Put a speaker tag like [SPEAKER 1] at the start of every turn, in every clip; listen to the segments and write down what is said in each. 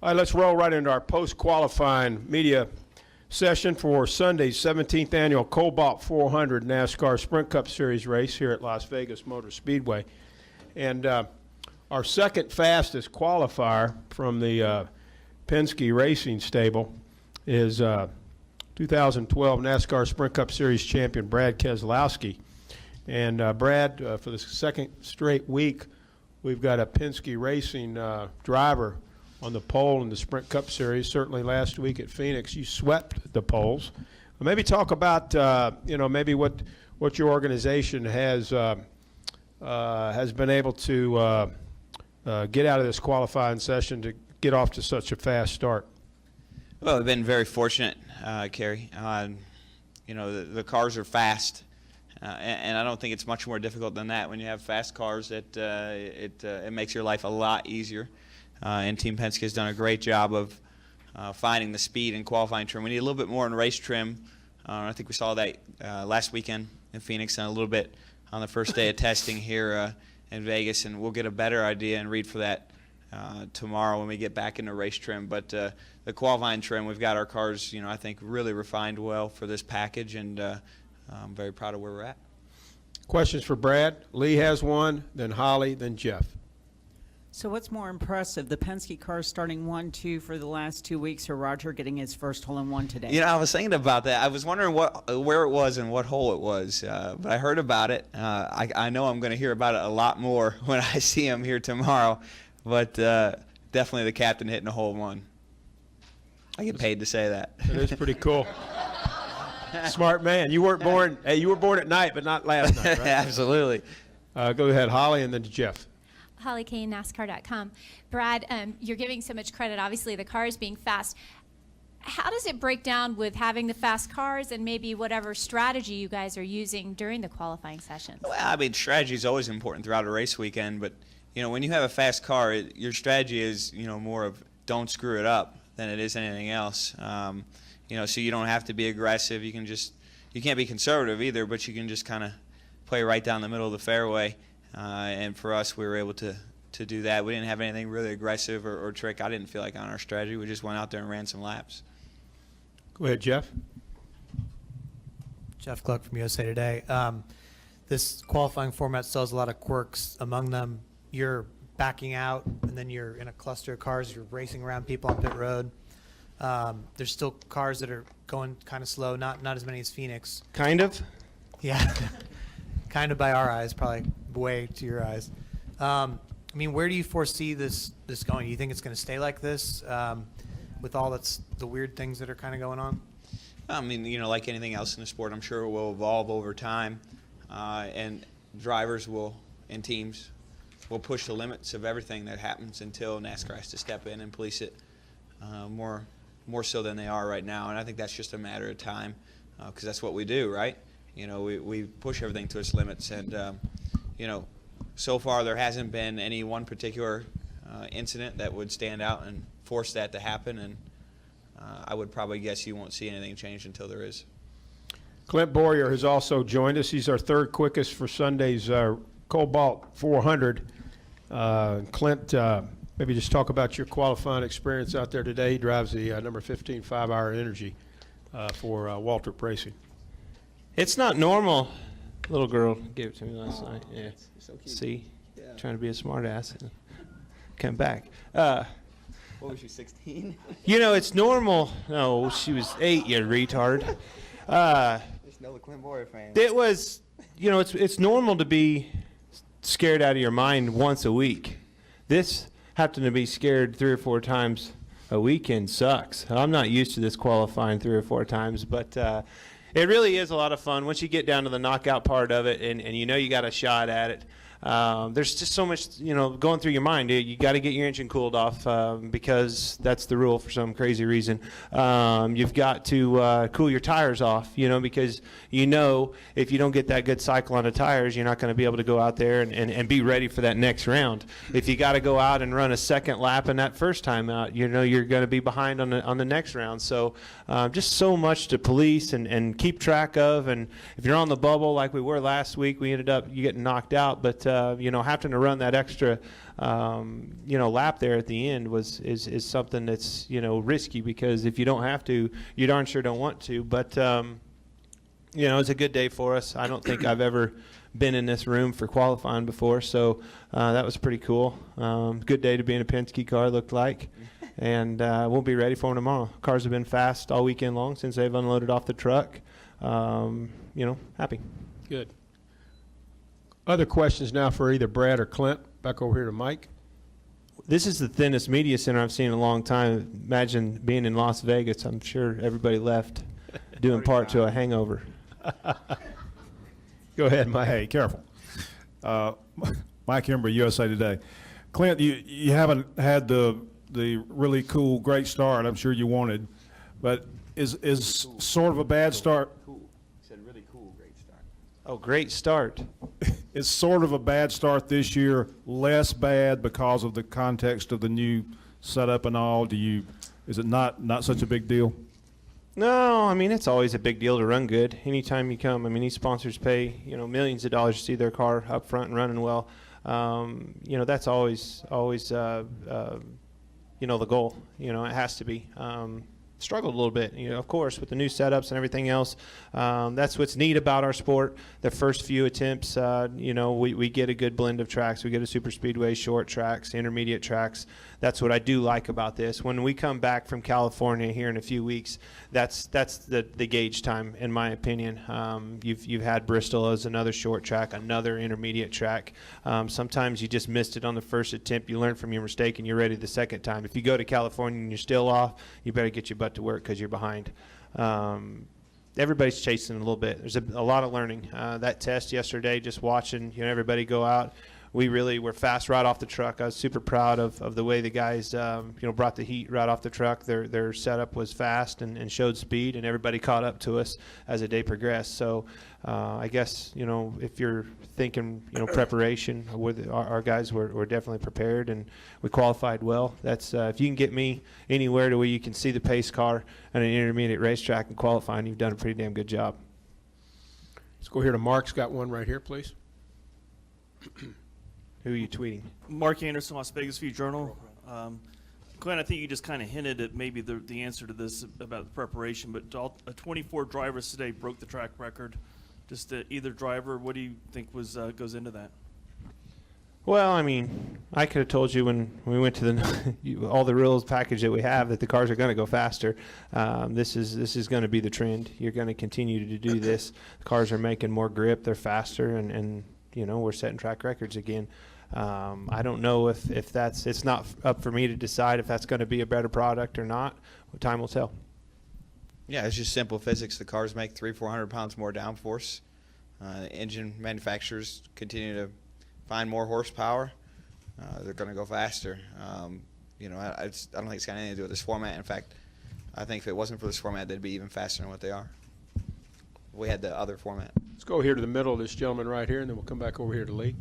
[SPEAKER 1] All right, let's roll right into our post-qualifying media session for Sunday's 17th annual Cobalt 400 NASCAR Sprint Cup Series race here at Las Vegas Motor Speedway. And our second fastest qualifier from the Penske Racing stable is 2012 NASCAR Sprint Cup Series champion Brad Keselowski. And Brad, for the second straight week, we've got a Penske Racing driver on the pole in the Sprint Cup Series. Certainly last week at Phoenix, you swept the poles. Maybe talk about, maybe what your organization has been able to get out of this qualifying session to get off to such a fast start.
[SPEAKER 2] Well, we've been very fortunate, Kerry. The cars are fast, and I don't think it's much more difficult than that. When you have fast cars, it makes your life a lot easier. And Team Penske has done a great job of finding the speed and qualifying trim. We need a little bit more in race trim. I think we saw that last weekend in Phoenix and a little bit on the first day of testing here in Vegas, and we'll get a better idea and read for that tomorrow when we get back into race trim. But the qualifying trim, we've got our cars, I think really refined well for this package, and I'm very proud of where we're at.
[SPEAKER 1] Questions for Brad? Lee has one, then Holly, then Jeff.
[SPEAKER 3] So what's more impressive, the Penske cars starting 1-2 for the last 2 weeks, or Roger getting his first hole-in-one today?
[SPEAKER 2] I was thinking about that. I was wondering where it was and what hole it was, but I heard about it. I know I'm going to hear about it a lot more when I see him here tomorrow, but definitely the captain hitting a hole-in-one. I get paid to say that.
[SPEAKER 1] It is pretty cool. Smart man. You weren't born. Hey, you were born at night, but not last night, right?
[SPEAKER 2] Absolutely.
[SPEAKER 1] Go ahead, Holly, and then to Jeff.
[SPEAKER 4] Holly Kane, NASCAR.com. Brad, you're giving so much credit, obviously, the cars being fast. How does it break down with having the fast cars and maybe whatever strategy you guys are using during the qualifying sessions?
[SPEAKER 2] Well, strategy is always important throughout a race weekend, but when you have a fast car, your strategy is more of don't screw it up than it is anything else. So you don't have to be aggressive. You can't be conservative either, but you can just kind of play right down the middle of the fairway. And for us, we were able to do that. We didn't have anything really aggressive or trick. I didn't feel like on our strategy. We just went out there and ran some laps.
[SPEAKER 1] Go ahead, Jeff.
[SPEAKER 5] Jeff Gluck from USA Today. This qualifying format still has a lot of quirks. Among them, you're backing out, and then you're in a cluster of cars. You're racing around people on pit road. There's still cars that are going kind of slow, not as many as Phoenix.
[SPEAKER 1] Kind of?
[SPEAKER 5] Yeah. Kind of by our eyes, probably way to your eyes. Where do you foresee this going? Do you think it's going to stay like this with all the weird things that are kind of going on?
[SPEAKER 2] Like anything else in the sport, I'm sure it will evolve over time, and drivers and teams will push the limits of everything that happens until NASCAR has to step in and police it more so than they are right now. And I think that's just a matter of time, because that's what we do, right? We push everything to its limits, and so far there hasn't been any one particular incident that would stand out and force that to happen, and I would probably guess you won't see anything change until there is.
[SPEAKER 1] Clint Bowyer has also joined us. He's our third quickest for Sunday's Cobalt 400. Clint, maybe just talk about your qualifying experience out there today. He drives the number 15 5-hour Energy for Waltrip Racing.
[SPEAKER 6] It's not normal. Little girl gave it to me last night. Yeah.
[SPEAKER 2] So cute.
[SPEAKER 6] See? Yeah. Trying to be a smart ass. Come back.
[SPEAKER 2] What was she, 16?
[SPEAKER 6] It's normal. No, she was 8, you retard.
[SPEAKER 2] Just know the Clint Bowyer fan.
[SPEAKER 6] It was, it's normal to be scared out of your mind once a week. This happened to be scared 3 or 4 times a weekend sucks. I'm not used to this qualifying 3 or 4 times, but it really is a lot of fun once you get down to the knockout part of it, and you got a shot at it. There's just so much, going through your mind. You got to get your engine cooled off because that's the rule for some crazy reason. You've got to cool your tires off, because if you don't get that good cycle on the tires, you're not going to be able to go out there and be ready for that next round. If you got to go out and run a second lap in that first time out, you're going to be behind on the next round. So just so much to police and keep track of. And if you're on the bubble like we were last week, we ended up getting knocked out, but having to run that extra, lap there at the end is something that's, risky, because if you don't have to, you darn sure don't want to. But, it's a good day for us. I don't think I've ever been in this room for qualifying before, so that was pretty cool. Good day to be in a Penske car, looked like. And we'll be ready for them tomorrow. Cars have been fast all weekend long since they've unloaded off the truck. Happy.
[SPEAKER 1] Good. Other questions now for either Brad or Clint. Back over here to Mike.
[SPEAKER 6] This is the thinnest media center I've seen in a long time. Imagine being in Las Vegas. I'm sure everybody left doing part to a hangover.
[SPEAKER 1] Go ahead, Mike.
[SPEAKER 7] Hey, careful. Mike Hember, USA Today. Clint, you haven't had the really cool, great start I'm sure you wanted, but is sort of a bad start.
[SPEAKER 2] Cool. He said really cool, great start.
[SPEAKER 6] Oh, great start.
[SPEAKER 7] Is sort of a bad start this year less bad because of the context of the new setup and all? Is it not such a big deal?
[SPEAKER 6] No, I mean, it's always a big deal to run good. Anytime you come, I mean, these sponsors pay, millions of dollars to see their car up front and running well. That's always the goal. It has to be. Struggled a little bit, of course, with the new setups and everything else. That's what's neat about our sport. The first few attempts, we get a good blend of tracks. We get a super speedway, short tracks, intermediate tracks. That's what I do like about this. When we come back from California here in a few weeks, that's the gauge time, in my opinion. You've had Bristol as another short track, another intermediate track. Sometimes you just missed it on the first attempt. You learn from your mistake and you're ready the second time. If you go to California and you're still off, you better get your butt to work because you're behind. Everybody's chasing a little bit. There's a lot of learning. That test yesterday, just watching everybody go out, we really were fast right off the truck. I was super proud of the way the guys brought the heat right off the truck. Their setup was fast and showed speed, and everybody caught up to us as the day progressed. So I guess if you're thinking preparation, our guys were definitely prepared, and we qualified well. That's if you can get me anywhere to where you can see the pace car at an intermediate racetrack and qualifying, you've done a pretty damn good job.
[SPEAKER 1] Let's go here to Mark's got one right here, please.
[SPEAKER 6] Who are you tweeting?
[SPEAKER 8] Mark Anderson, Las Vegas View Journal. Glenn, I think you just kind of hinted at maybe the answer to this about the preparation, but 24 drivers today broke the track record. Just either driver, what do you think goes into that?
[SPEAKER 6] Well, I mean, I could have told you when we went to all the rules package that we have that the cars are going to go faster. This is going to be the trend. You're going to continue to do this. The cars are making more grip. They're faster, and we're setting track records again. I don't know if it's not up for me to decide if that's going to be a better product or not. Time will tell.
[SPEAKER 2] Yeah, it's just simple physics. The cars make 300-400 pounds more downforce. Engine manufacturers continue to find more horsepower. They're going to go faster. I don't think it's got anything to do with this format. In fact, I think if it wasn't for this format, they'd be even faster than what they are. We had the other format.
[SPEAKER 1] Let's go here to the middle of this gentleman right here, and then we'll come back over here to Lee.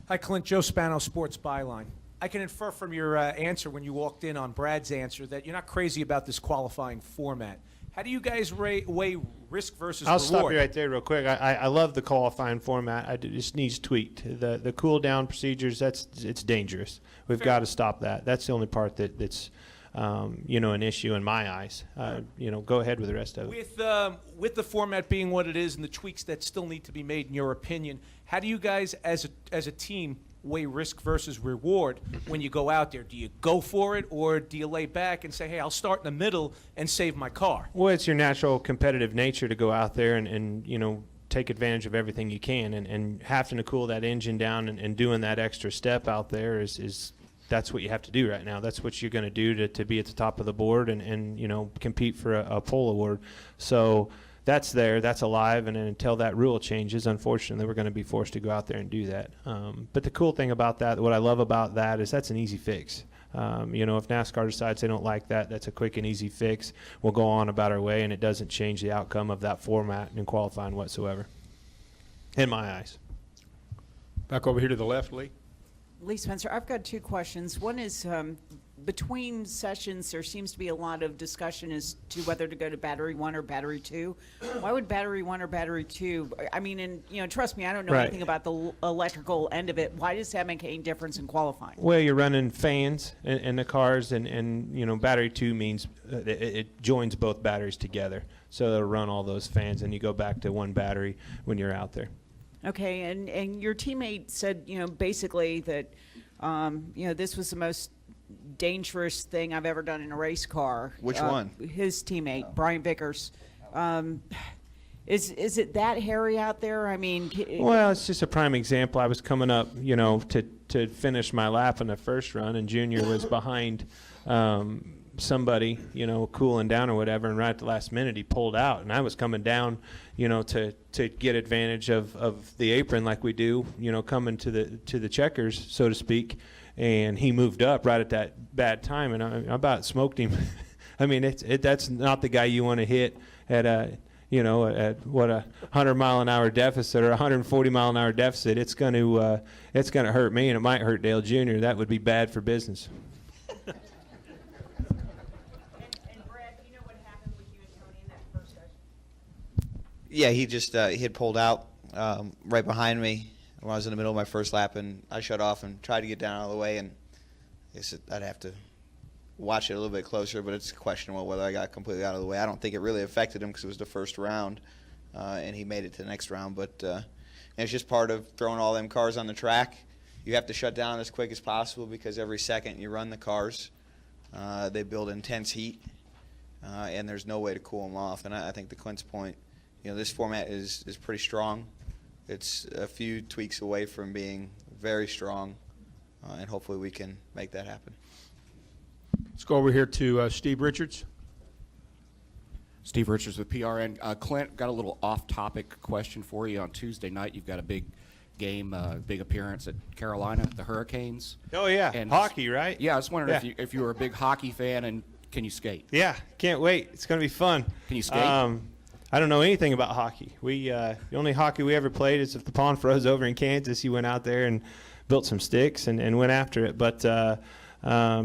[SPEAKER 9] Hi, Clint. Joe Spano, Sports Byline. I can infer from your answer when you walked in on Brad's answer that you're not crazy about this qualifying format. How do you guys weigh risk versus
[SPEAKER 6] I'll
[SPEAKER 9] reward?
[SPEAKER 6] stop you right there real quick. I love the qualifying format. It just needs tweaked. The cool down procedures, it's dangerous. We've got to stop that. That's the only part that's an issue in my eyes. Go ahead with the rest of it.
[SPEAKER 9] With the format being what it is and the tweaks that still need to be made, in your opinion, how do you guys as a team weigh risk versus reward when you go out there? Do you go for it, or do you lay back and say, hey, I'll start in the middle and save my car?
[SPEAKER 6] Well, it's your natural competitive nature to go out there and take advantage of everything you can, and having to cool that engine down and doing that extra step out there is that's what you have to do right now. That's what you're going to do to be at the top of the board and compete for a pole award. So that's that's alive, and until that rule changes, unfortunately, we're going to be forced to go out there and do that. But the cool thing about that, what I love about that, is that's an easy fix. If NASCAR decides they don't like that, that's a quick and easy fix. We'll go on about our way, and it doesn't change the outcome of that format in qualifying whatsoever, in my eyes.
[SPEAKER 1] Back over here to the left, Lee.
[SPEAKER 3] Lee Spencer, I've got two questions. One is, between sessions, there seems to be a lot of discussion as to whether to go to battery 1 or battery 2. Why would battery 1 or battery 2? I mean, and trust me, I don't know
[SPEAKER 6] Right.
[SPEAKER 3] anything about the electrical end of it. Why does that make any difference in qualifying?
[SPEAKER 6] Well, you're running fans in the cars, and battery 2 means it joins both batteries together. So it'll run all those fans, and you go back to one battery when you're out there.
[SPEAKER 3] Okay, and your teammate said, basically that, this was the most dangerous thing I've ever done in a race car.
[SPEAKER 2] Which one?
[SPEAKER 3] His teammate, Brian Vickers. Is it that hairy out there? I mean,
[SPEAKER 6] Well, it's just a prime example. I was coming up, to finish my lap in the first run, and Junior was behind somebody, cooling down or whatever, and right at the last minute he pulled out, and I was coming down, to get advantage of the apron like we do, coming to the checkers, so to speak, and he moved up right at that bad time, and I about smoked him. I mean, that's not the guy you want to hit at at what, 100-mile-an-hour deficit or 140-mile-an-hour deficit. It's going to hurt me, and it might hurt Dale Jr. That would be bad for business.
[SPEAKER 3] And Brad, do you know what happened with you and Tony in that first session?
[SPEAKER 2] Yeah, he just he had pulled out right behind me when I was in the middle of my first lap, and I shut off and tried to get down out of the way, and I guess I'd have to watch it a little bit closer, but it's questionable whether I got completely out of the way. I don't think it really affected him because it was the first round, and he made it to the next round. But and it's just part of throwing all them cars on the track. You have to shut down as quick as possible because every second you run the cars, they build intense heat, and there's no way to cool them off. And I think to Clint's point, this format is pretty strong. It's a few tweaks away from being very strong, and hopefully we can make that happen.
[SPEAKER 1] Let's go over here to Steve Richards.
[SPEAKER 10] Steve Richards with PRN. Clint, got a little off-topic question for you. On Tuesday night, you've got a big game, big appearance at Carolina, the Hurricanes.
[SPEAKER 6] Oh, yeah.
[SPEAKER 10] And
[SPEAKER 6] Hockey, right?
[SPEAKER 10] Yeah, I was wondering
[SPEAKER 6] Yeah.
[SPEAKER 10] if you were a big hockey fan, and can you skate?
[SPEAKER 6] Yeah, can't wait. It's going to be fun.
[SPEAKER 10] Can you skate?
[SPEAKER 6] I don't know anything about hockey. The only hockey we ever played is if the pond froze over in Kansas. You went out there and built some sticks and went after it. But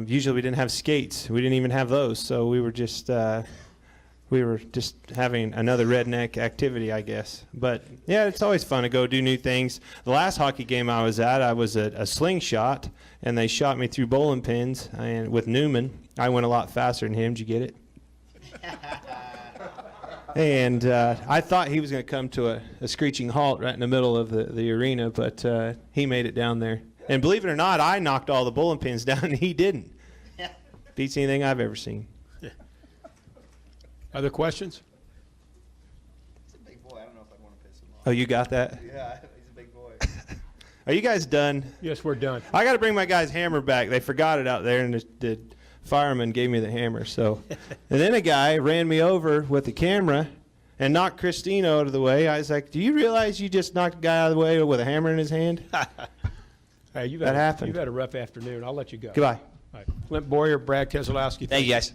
[SPEAKER 6] usually we didn't have skates. We didn't even have those. So we were just having another redneck activity, I guess. But yeah, it's always fun to go do new things. The last hockey game I was at, I was a slingshot, and they shot me through bowling pins. And with Newman, I went a lot faster than him. Did you get it? And I thought he was going to come to a screeching halt right in the middle of the arena, but he made it down there. And believe it or not, I knocked all the bowling pins down, and he didn't. Beats anything I've ever seen.
[SPEAKER 1] Other questions?
[SPEAKER 2] He's a big boy. I don't know if I want to piss him off.
[SPEAKER 6] Oh, you got that?
[SPEAKER 2] Yeah, he's a big boy.
[SPEAKER 6] Are you guys done?
[SPEAKER 1] Yes, we're done.
[SPEAKER 6] I got to bring my guy's hammer back. They forgot it out there, and the fireman gave me the hammer. So, and then a guy ran me over with the camera and knocked Christina out of the way. I was like, "Do you realize you just knocked a guy out of the way with a hammer in his hand?"
[SPEAKER 1] Hey,
[SPEAKER 6] That happened.
[SPEAKER 1] You've had a rough afternoon. I'll let you go.
[SPEAKER 6] Goodbye.
[SPEAKER 1] All right. Clint Bowyer, Brad Keselowski.
[SPEAKER 2] Thank you, guys.